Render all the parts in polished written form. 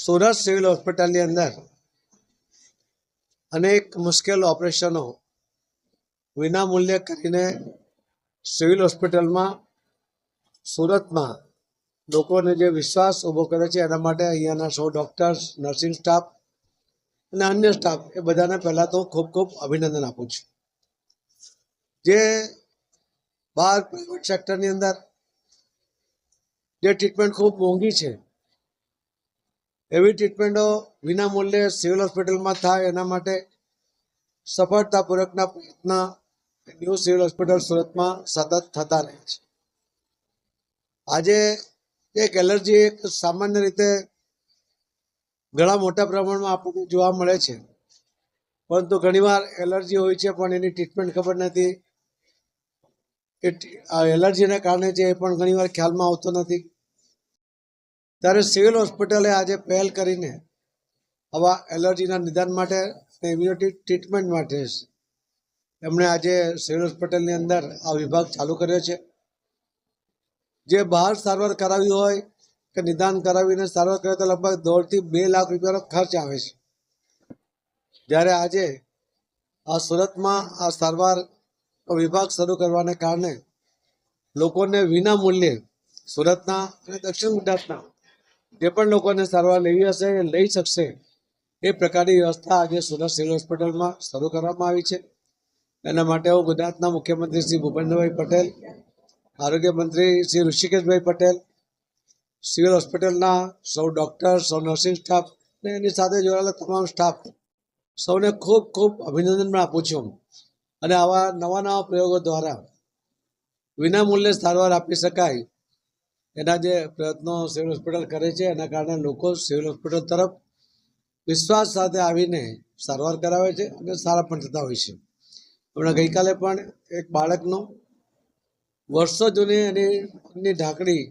Surat civil હોસ્પિટલની અંદર અનેક મુશ્કેલ ઓપરેશનો વિના મૂલ્યે કરીને સિવિલ હોસ્પિટલમાં સુરતમાં લોકોને જે વિશ્વાસ ઊભો કરે છે એના માટે અહીંયાના સૌ ડૉક્ટર્સ, નર્સિંગ સ્ટાફ અને અન્ય સ્ટાફ એ બધાને પહેલાં તો ખૂબ ખૂબ અભિનંદન આપું છું. જે બહાર પ્રાઇવેટ સેક્ટરની અંદર જે ટ્રીટમેન્ટ ખૂબ મોંઘી છે એવી ટ્રીટમેન્ટો વિના મૂલ્યે સિવિલ હોસ્પિટલમાં થાય એના માટે સફળતાપૂર્વકના પ્રયત્ન ન્યૂ સિવિલ હોસ્પિટલ સુરતમાં સતત થતા રહે છે. આજે એક એલર્જી એક સામાન્ય રીતે ઘણા મોટા પ્રમાણમાં આપણને જોવા મળે છે, પરંતુ ઘણીવાર એલર્જી હોય છે પણ એની ટ્રીટમેન્ટ ખબર નથી. આ એલર્જીના કારણે છે એ પણ ઘણીવાર ખ્યાલમાં આવતો નથી. ત્યારે સિવિલ હોસ્પિટલે આજે પહેલ કરીને આવા એલર્જીના નિદાન માટે અને ઇમ્યુનિટી ટ્રીટમેન્ટ માટે એમણે આજે સિવિલ હોસ્પિટલની અંદર આ વિભાગ ચાલુ કર્યો છે. જે બહાર સારવાર કરાવી હોય કે નિદાન કરાવીને સારવાર કરે તો લગભગ 1.5 થી 2 લાખ રૂપિયાનો ખર્ચ આવે છે. જ્યારે આજે આ સુરતમાં આ સારવાર વિભાગ શરૂ કરવાને કારણે લોકોને વિના મૂલ્યે સુરતના અને દક્ષિણ ગુજરાતના જે પણ લોકોને સારવાર લેવી હશે એ લઈ શકશે એ પ્રકારની વ્યવસ્થા આજે સુરત સિવિલ હોસ્પિટલમાં શરૂ કરવામાં આવી છે. એના માટે હું ગુજરાતના મુખ્યમંત્રી શ્રી ભૂપેન્દ્રભાઈ પટેલ, આરોગ્ય મંત્રી શ્રી ઋષિકેશભાઈ પટેલ, સિવિલ હોસ્પિટલના સૌ ડૉક્ટર, સૌ નર્સિંગ સ્ટાફ અને એની સાથે જોડાયેલા તમામ સ્ટાફ સૌને ખૂબ ખૂબ અભિનંદન પણ આપું છું. અને આવા નવા પ્રયોગો દ્વારા વિના મૂલ્યે સારવાર આપી શકાય એના જે પ્રયત્નો સિવિલ હોસ્પિટલ કરે છે એના કારણે લોકો સિવિલ હોસ્પિટલ તરફ વિશ્વાસ સાથે આવીને સારવાર કરાવે છે અને સારા પણ થતા હોય છે. હમણાં ગઈકાલે પણ એક બાળકનું વર્ષો જૂની એની ઢાંકણી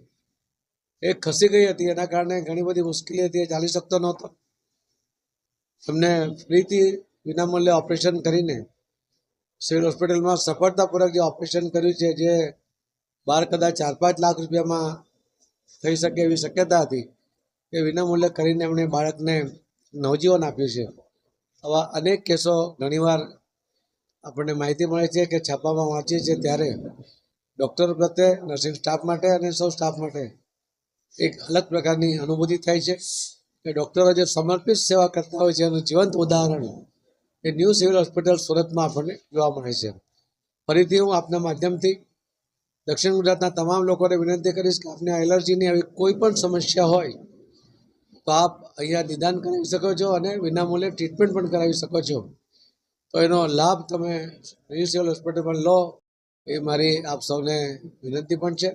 એ ખસી ગઈ હતી. એના કારણે ઘણી બધી મુશ્કેલી હતી, એ ચાલી શકતો નહોતો. એમને ફ્રીથી વિનામૂલ્યે ઓપરેશન કરીને સિવિલ હોસ્પિટલમાં સફળતાપૂર્વક જે ઓપરેશન કર્યું છે, જે બહાર કદાચ 4-5 લાખ રૂપિયામાં થઈ શકે એવી શક્યતા હતી, એ વિનામૂલ્યે કરીને એમણે બાળકને નવજીવન આપ્યું છે. આવા અનેક કેસો ઘણીવાર આપણને માહિતી મળે છે કે છાપામાં વાંચીએ છીએ ત્યારે ડૉક્ટરો પ્રત્યે, નર્સિંગ સ્ટાફ માટે અને સૌ સ્ટાફ માટે એક અલગ પ્રકારની અનુભૂતિ થાય છે કે ડૉક્ટરો જે સમર્પિત સેવા કરતા હોય છે એનું જીવંત ઉદાહરણ એ ન્યૂ સિવિલ હોસ્પિટલ સુરતમાં આપણને જોવા મળે છે. ફરીથી હું આપના માધ્યમથી દક્ષિણ ગુજરાતના તમામ લોકોને વિનંતી કરીશ કે આપને એલર્જીની આવી કોઈ પણ સમસ્યા હોય તો આપ અહીંયા નિદાન કરાવી શકો છો અને વિનામૂલ્યે ટ્રીટમેન્ટ પણ કરાવી શકો છો. તો એનો લાભ તમે ન્યૂ સિવિલ હોસ્પિટલમાં લો એ મારી આપ સૌને વિનંતી પણ છે.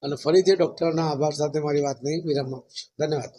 અને ફરીથી ડૉક્ટરના આભાર સાથે મારી વાતને વિરામ આપું છું. ધન્યવાદ.